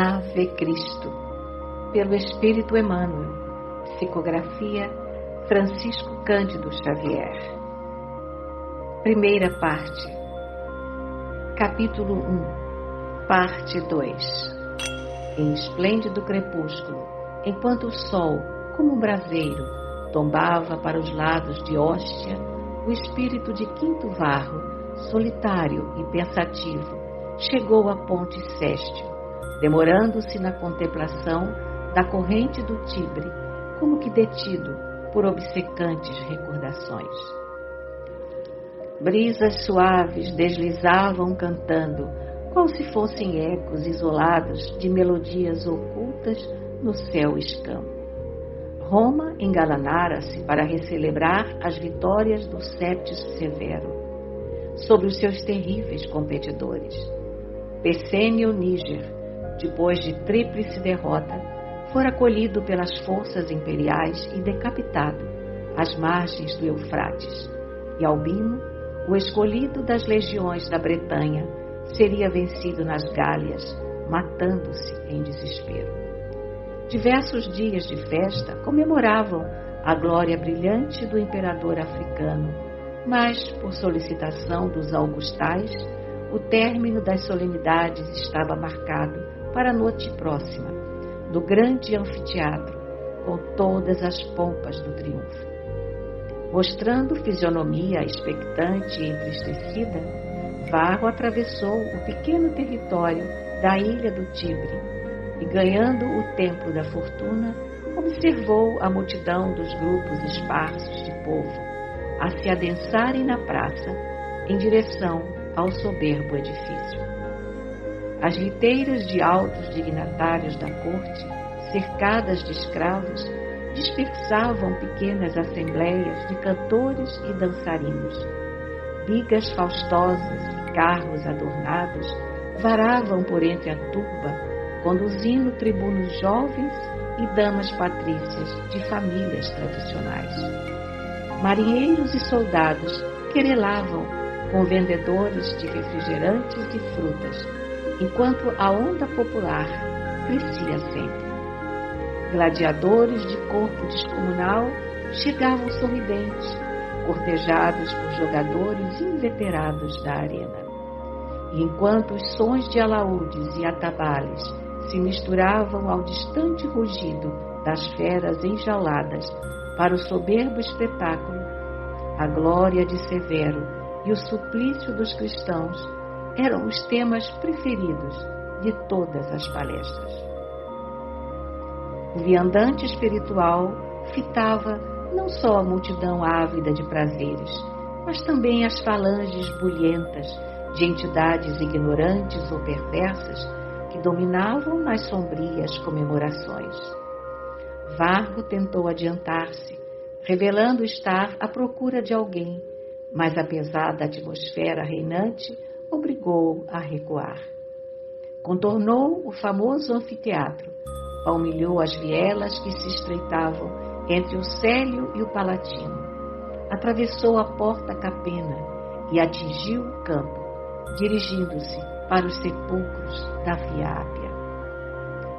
Ave Cristo, pelo Espírito Emmanuel. Psicografia Francisco Cândido Xavier. Primeira parte. Capítulo 1, parte 2. Em esplêndido crepúsculo, enquanto o sol, como um braseiro, tombava para os lados de Hóstia, o espírito de Quinto Varro, solitário e pensativo, chegou à ponte Sestio, demorando-se na contemplação da corrente do Tibre, como que detido por obcecantes recordações. Brisas suaves deslizavam cantando, qual se fossem ecos isolados de melodias ocultas no céu escampo. Roma engalanara-se para recelebrar as vitórias do Sétio Severo sobre os seus terríveis competidores. Pessênio Níger, depois de tríplice derrota, fora acolhido pelas forças imperiais e decapitado às margens do Eufrates, e Albino, o escolhido das legiões da Bretanha, seria vencido nas Gálias, matando-se em desespero. Diversos dias de festa comemoravam a glória brilhante do imperador africano, mas, por solicitação dos augustais, o término das solenidades estava marcado para a noite próxima, no grande anfiteatro, com todas as pompas do triunfo. Mostrando fisionomia expectante e entristecida, Varro atravessou o pequeno território da ilha do Tibre e, ganhando o Templo da Fortuna, observou a multidão dos grupos esparsos de povo a se adensarem na praça em direção ao soberbo edifício. As liteiras de altos dignatários da corte, cercadas de escravos, dispersavam pequenas assembleias de cantores e dançarinos. Bigas faustosas e carros adornados varavam por entre a turba, conduzindo tribunos jovens e damas patrícias de famílias tradicionais. Marinheiros e soldados querelavam com vendedores de refrigerantes e frutas, enquanto a onda popular crescia sempre. Gladiadores de corpo descomunal chegavam sorridentes, cortejados por jogadores inveterados da arena. E enquanto os sons de alaúdes e atabalés se misturavam ao distante rugido das feras enjauladas para o soberbo espetáculo, a glória de Severo e o suplício dos cristãos eram os temas preferidos de todas as palestras. O viandante espiritual fitava não só a multidão ávida de prazeres, mas também as falanges bulhentas de entidades ignorantes ou perversas que dominavam nas sombrias comemorações. Varro tentou adiantar-se, revelando estar à procura de alguém, mas a pesada atmosfera reinante obrigou-o a recuar. Contornou o famoso anfiteatro, palmilhou as vielas que se estreitavam entre o Célio e o Palatino, atravessou a porta Capena e atingiu o campo, dirigindo-se para os sepulcros da Via Ápia.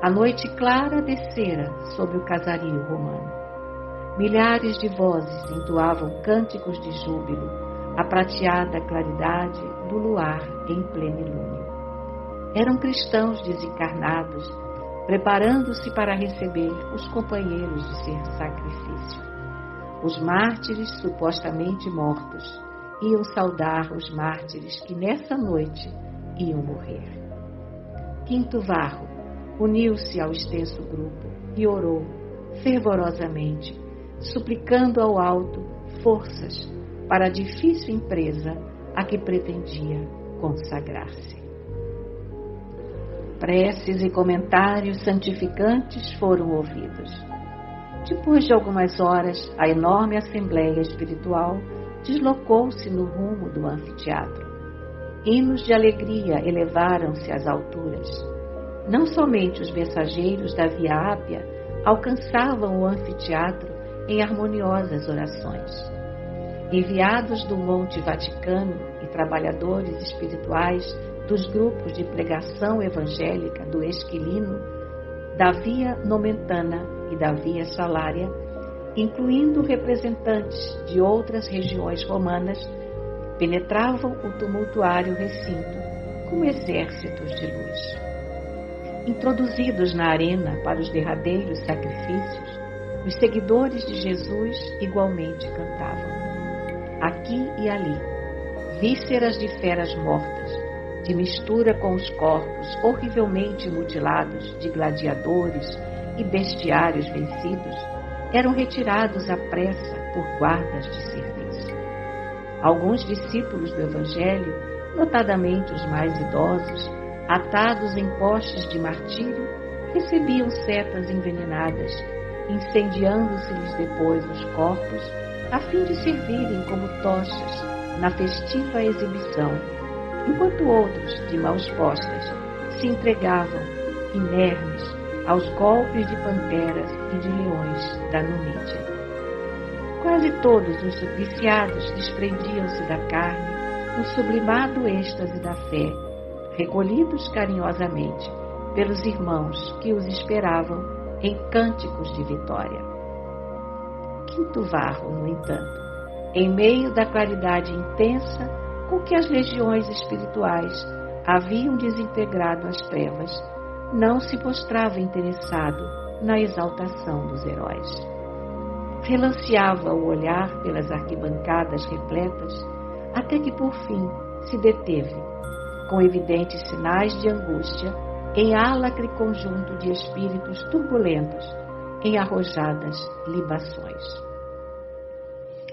A noite clara descera sobre o casario romano. Milhares de vozes entoavam cânticos de júbilo, a prateada claridade do luar em plenilúnio. Eram cristãos desencarnados, preparando-se para receber os companheiros de seu sacrifício. Os mártires supostamente mortos iam saudar os mártires que nessa noite iam morrer. Quinto Varro uniu-se ao extenso grupo e orou fervorosamente, suplicando ao alto forças para a difícil empresa a que pretendia consagrar-se. Preces e comentários santificantes foram ouvidos. Depois de algumas horas, a enorme assembleia espiritual deslocou-se no rumo do anfiteatro. Hinos de alegria elevaram-se às alturas. Não somente os mensageiros da Via Ápia alcançavam o anfiteatro em harmoniosas orações. Enviados do Monte Vaticano e trabalhadores espirituais dos grupos de pregação evangélica do Esquilino, da Via Nomentana e da Via Salária, incluindo representantes de outras regiões romanas, penetravam o tumultuário recinto como exércitos de luz. Introduzidos na arena para os derradeiros sacrifícios, os seguidores de Jesus igualmente cantavam. Aqui e ali, vísceras de feras mortas, de mistura com os corpos horrivelmente mutilados de gladiadores e bestiários vencidos, eram retirados à pressa por guardas de serviço. Alguns discípulos do Evangelho, notadamente os mais idosos, atados em postes de martírio, recebiam setas envenenadas, incendiando-se-lhes depois os corpos, a fim de servirem como tochas na festiva exibição, enquanto outros, de mãos postas, se entregavam, inermes, aos golpes de panteras e de leões da Numídia. Quase todos os viciados desprendiam-se da carne no sublimado êxtase da fé, recolhidos carinhosamente pelos irmãos que os esperavam em cânticos de vitória. Quinto Varro, no entanto, em meio da claridade intensa com que as legiões espirituais haviam desintegrado as trevas, não se mostrava interessado na exaltação dos heróis. Relanceava o olhar pelas arquibancadas repletas, até que por fim se deteve, com evidentes sinais de angústia, em álacre conjunto de espíritos turbulentos, em arrojadas libações.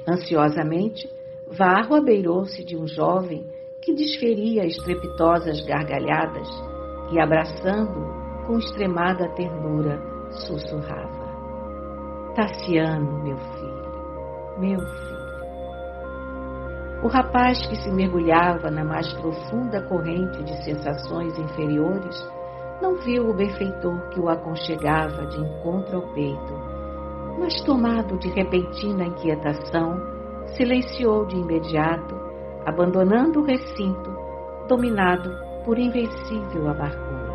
Ansiosamente, Varro abeirou-se de um jovem que desferia estrepitosas gargalhadas e, abraçando-o com extremada ternura, sussurrava: Tassiano, meu filho, meu filho. O rapaz, que se mergulhava na mais profunda corrente de sensações inferiores, não viu o benfeitor que o aconchegava de encontro ao peito, mas, tomado de repentina inquietação, silenciou de imediato, abandonando o recinto, dominado por invencível amargura.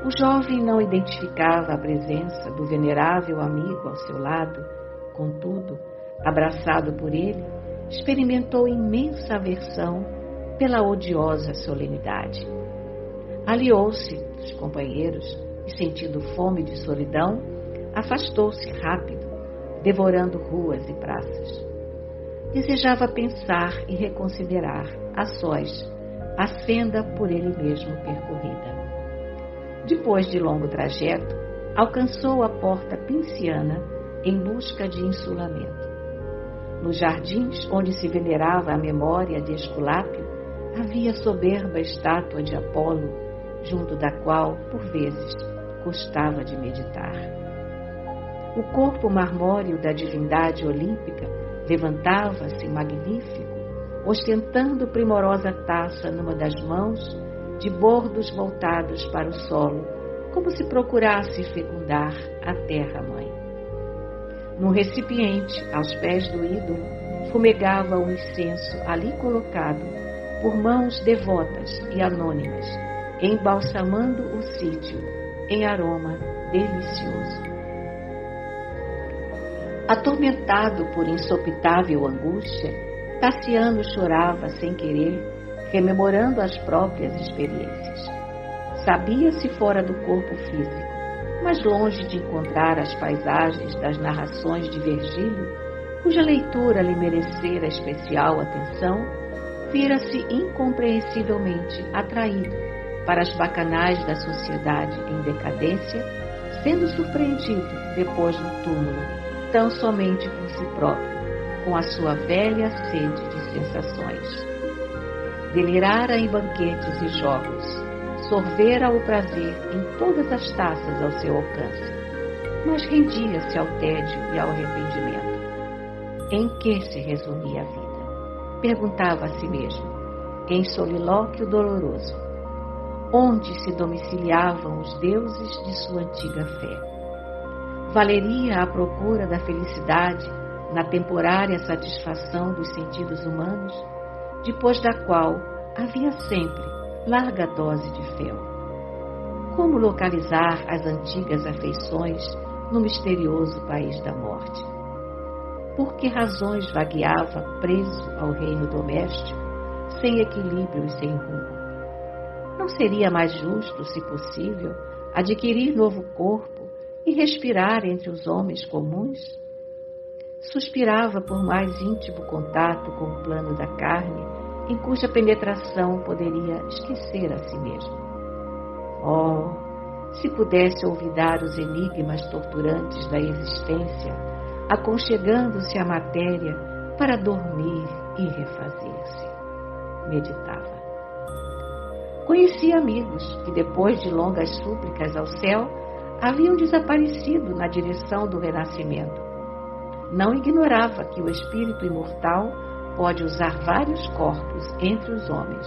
O jovem não identificava a presença do venerável amigo ao seu lado, contudo, abraçado por ele, experimentou imensa aversão pela odiosa solenidade. Aliou-se dos companheiros e, sentindo fome de solidão, afastou-se rápido, devorando ruas e praças. Desejava pensar e reconsiderar, a sós, a senda por ele mesmo percorrida. Depois de longo trajeto, alcançou a porta pinciana em busca de insulamento. Nos jardins onde se venerava a memória de Esculápio, havia soberba estátua de Apolo, junto da qual, por vezes, gostava de meditar. O corpo marmóreo da divindade olímpica levantava-se magnífico, ostentando primorosa taça numa das mãos, de bordos voltados para o solo, como se procurasse fecundar a terra-mãe. Num recipiente, aos pés do ídolo, fumegava um incenso ali colocado por mãos devotas e anônimas, embalsamando o sítio em aroma delicioso. Atormentado por insopitável angústia, Tassiano chorava sem querer, rememorando as próprias experiências. Sabia-se fora do corpo físico, mas longe de encontrar as paisagens das narrações de Virgílio, cuja leitura lhe merecera especial atenção, vira-se incompreensivelmente atraído para as bacanais da sociedade em decadência, sendo surpreendido, depois no túmulo, tão somente por si próprio, com a sua velha sede de sensações. Delirara em banquetes e jogos, sorvera o prazer em todas as taças ao seu alcance, mas rendia-se ao tédio e ao arrependimento. Em que se resumia a vida? Perguntava a si mesmo, em solilóquio doloroso. Onde se domiciliavam os deuses de sua antiga fé? Valeria a procura da felicidade na temporária satisfação dos sentidos humanos, depois da qual havia sempre larga dose de fel. Como localizar as antigas afeições no misterioso país da morte? Por que razões vagueava preso ao reino doméstico, sem equilíbrio e sem rumo? Não seria mais justo, se possível, adquirir novo corpo e respirar entre os homens comuns? Suspirava por mais íntimo contato com o plano da carne, em cuja penetração poderia esquecer a si mesmo. Oh, se pudesse olvidar os enigmas torturantes da existência, aconchegando-se à matéria para dormir e refazer-se. Meditava. Conhecia amigos que, depois de longas súplicas ao céu, haviam desaparecido na direção do renascimento. Não ignorava que o espírito imortal pode usar vários corpos entre os homens.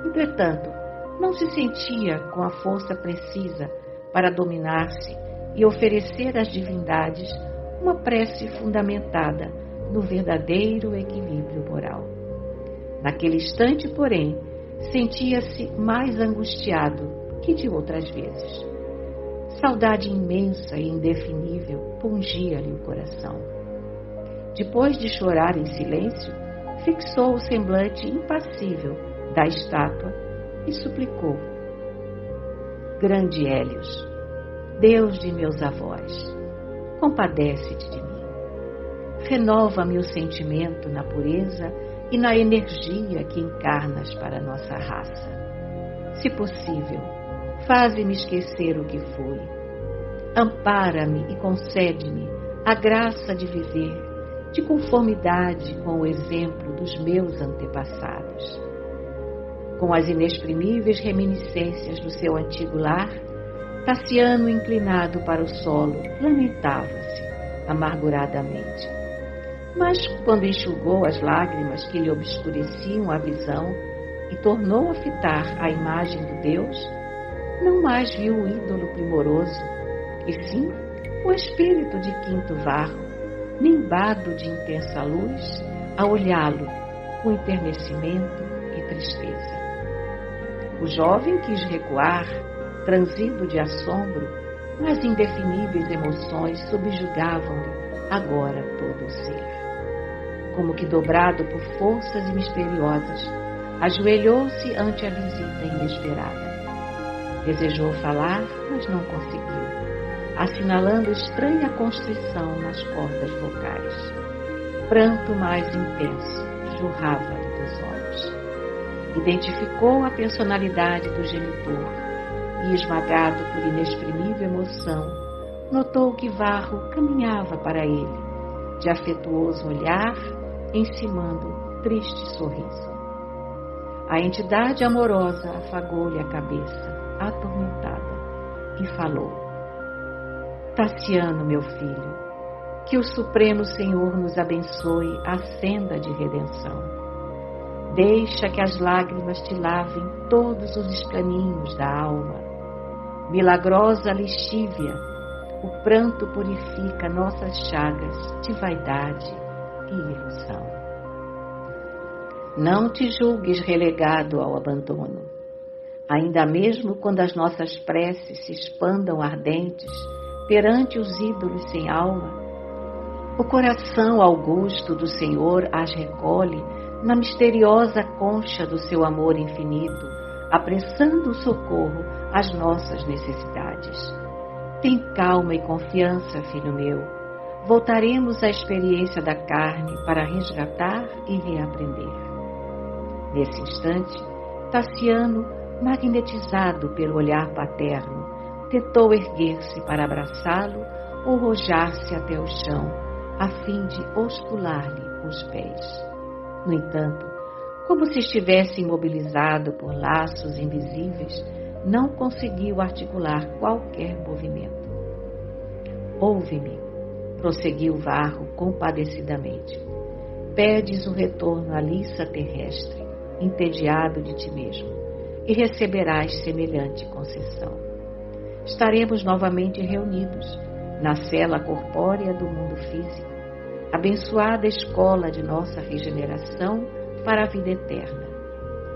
Entretanto, não se sentia com a força precisa para dominar-se e oferecer às divindades uma prece fundamentada no verdadeiro equilíbrio moral. Naquele instante, porém, sentia-se mais angustiado que de outras vezes. Saudade imensa e indefinível pungia-lhe o coração. Depois de chorar em silêncio, fixou o semblante impassível da estátua e suplicou: Grande Hélios, Deus de meus avós, compadece-te de mim. Renova meu sentimento na pureza e na energia que encarnas para a nossa raça. Se possível, faze-me esquecer o que fui. Ampara-me e concede-me a graça de viver de conformidade com o exemplo dos meus antepassados. Com as inexprimíveis reminiscências do seu antigo lar, Tassiano, inclinado para o solo, lamentava-se amarguradamente. Mas, quando enxugou as lágrimas que lhe obscureciam a visão e tornou a fitar a imagem do Deus, não mais viu o ídolo primoroso, e sim o espírito de quinto varro, nimbado de intensa luz, a olhá-lo com enternecimento e tristeza. O jovem quis recuar, transido de assombro, mas indefiníveis emoções subjugavam-lhe agora todo o ser. Como que dobrado por forças misteriosas, ajoelhou-se ante a visita inesperada. Desejou falar, mas não conseguiu, assinalando estranha constrição nas cordas vocais. Pranto mais intenso jorrava-lhe dos olhos. Identificou a personalidade do genitor e, esmagado por inexprimível emoção, notou que Varro caminhava para ele, de afetuoso olhar, encimando triste sorriso. A entidade amorosa afagou-lhe a cabeça, atormentada, e falou: Tassiano, meu filho, que o Supremo Senhor nos abençoe a senda de redenção. Deixa que as lágrimas te lavem todos os escaninhos da alma. Milagrosa lexívia, o pranto purifica nossas chagas de vaidade e ilusão. Não te julgues relegado ao abandono. Ainda mesmo quando as nossas preces se expandam ardentes perante os ídolos sem alma, o coração augusto do Senhor as recolhe na misteriosa concha do seu amor infinito, apressando o socorro às nossas necessidades. Tem calma e confiança, filho meu. Voltaremos à experiência da carne para resgatar e reaprender. Nesse instante, Tassiano, magnetizado pelo olhar paterno, tentou erguer-se para abraçá-lo ou rojar-se até o chão, a fim de oscular-lhe os pés. No entanto, como se estivesse imobilizado por laços invisíveis, não conseguiu articular qualquer movimento. Ouve-me, prosseguiu Varro compadecidamente. Pedes o retorno à liça terrestre, entediado de ti mesmo, e receberás semelhante concessão. Estaremos novamente reunidos na cela corpórea do mundo físico, abençoada escola de nossa regeneração para a vida eterna.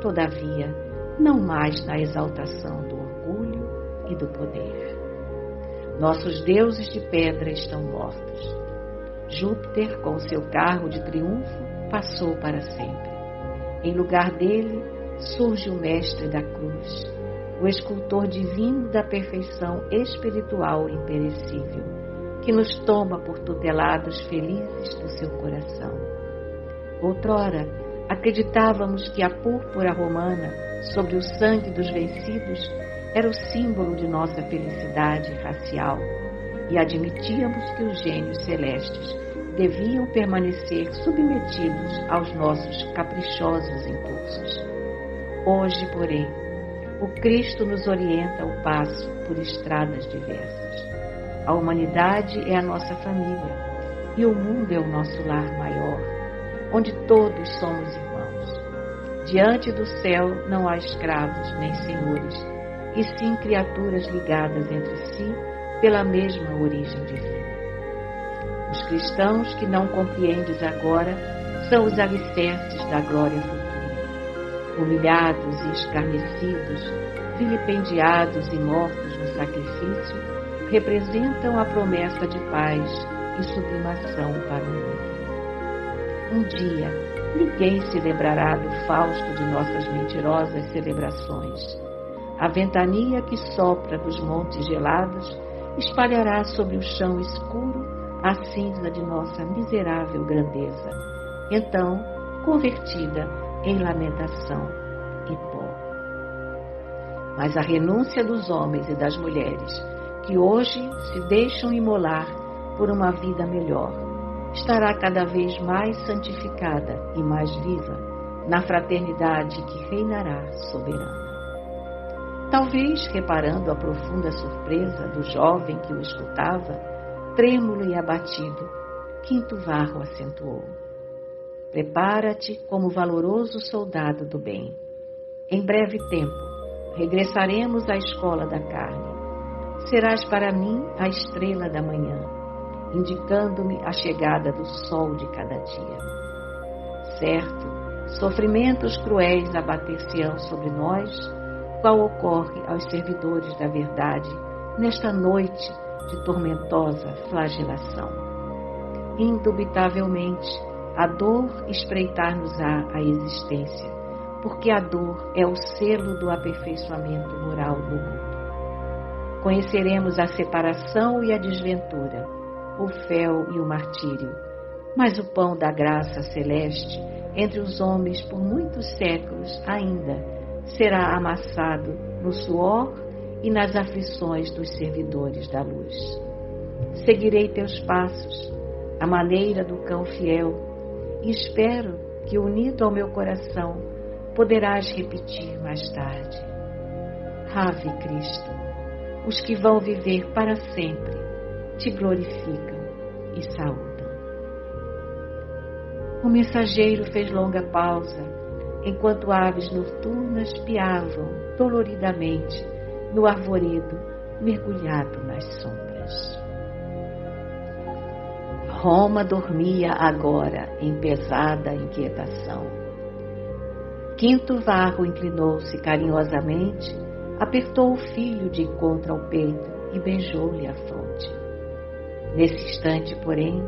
Todavia, não mais na exaltação do orgulho e do poder. Nossos deuses de pedra estão mortos. Júpiter, com seu carro de triunfo, passou para sempre. Em lugar dele, surge o mestre da cruz, o escultor divino da perfeição espiritual imperecível, que nos toma por tutelados felizes do seu coração. Outrora, acreditávamos que a púrpura romana sobre o sangue dos vencidos era o símbolo de nossa felicidade racial e admitíamos que os gênios celestes deviam permanecer submetidos aos nossos caprichosos impulsos. Hoje, porém, o Cristo nos orienta ao passo por estradas diversas. A humanidade é a nossa família e o mundo é o nosso lar maior, onde todos somos irmãos. Diante do céu não há escravos nem senhores, e sim criaturas ligadas entre si pela mesma origem divina. Os cristãos que não compreendes agora são os alicerces da glória futura. Humilhados e escarnecidos, vilipendiados e mortos no sacrifício, representam a promessa de paz e sublimação para o mundo. Um dia, ninguém se lembrará do Fausto de nossas mentirosas celebrações. A ventania que sopra dos montes gelados espalhará sobre o chão escuro a cinza de nossa miserável grandeza, então convertida em lamentação e pó. Mas a renúncia dos homens e das mulheres, que hoje se deixam imolar por uma vida melhor, estará cada vez mais santificada e mais viva na fraternidade que reinará soberana. Talvez, reparando a profunda surpresa do jovem que o escutava, trêmulo e abatido, Quinto Varro acentuou: prepara-te como valoroso soldado do bem. Em breve tempo, regressaremos à escola da carne. Serás para mim a estrela da manhã, indicando-me a chegada do sol de cada dia. Certo, sofrimentos cruéis abater-se-ão sobre nós, qual ocorre aos servidores da verdade nesta noite de tormentosa flagelação. Indubitavelmente, a dor espreitar-nos-á a existência, porque a dor é o selo do aperfeiçoamento moral do mundo. Conheceremos a separação e a desventura, o fel e o martírio, mas o pão da graça celeste entre os homens por muitos séculos ainda será amassado no suor e nas aflições dos servidores da luz. Seguirei teus passos, à maneira do cão fiel, e espero que, unido ao meu coração, poderás repetir mais tarde: Ave Cristo, os que vão viver para sempre te glorificam e saúdam. O mensageiro fez longa pausa, enquanto aves noturnas piavam doloridamente no arvoredo mergulhado nas sombras. Roma dormia agora em pesada inquietação. Quinto Varro inclinou-se carinhosamente, apertou o filho de encontro ao peito e beijou-lhe a fronte. Nesse instante, porém,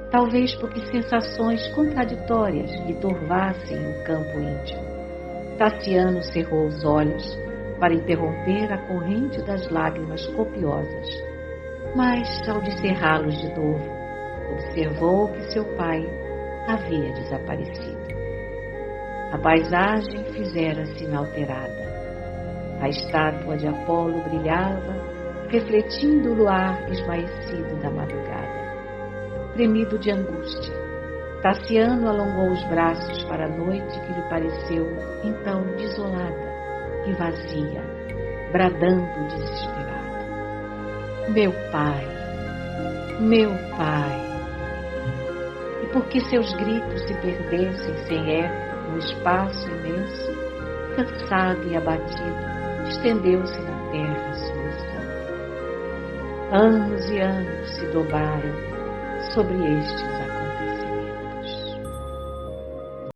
talvez porque sensações contraditórias lhe turvassem o campo íntimo, Tassiano cerrou os olhos para interromper a corrente das lágrimas copiosas, mas, ao descerrá-los de novo, observou que seu pai havia desaparecido. A paisagem fizera-se inalterada. A estátua de Apolo brilhava, refletindo o luar esmaecido da madrugada. Premido de angústia, Tassiano alongou os braços para a noite que lhe pareceu então desolada e vazia, bradando desesperado: meu pai, meu pai! E porque seus gritos se perdessem sem eco no espaço imenso, cansado e abatido, estendeu-se na terra solução. Anos e anos se dobraram sobre estes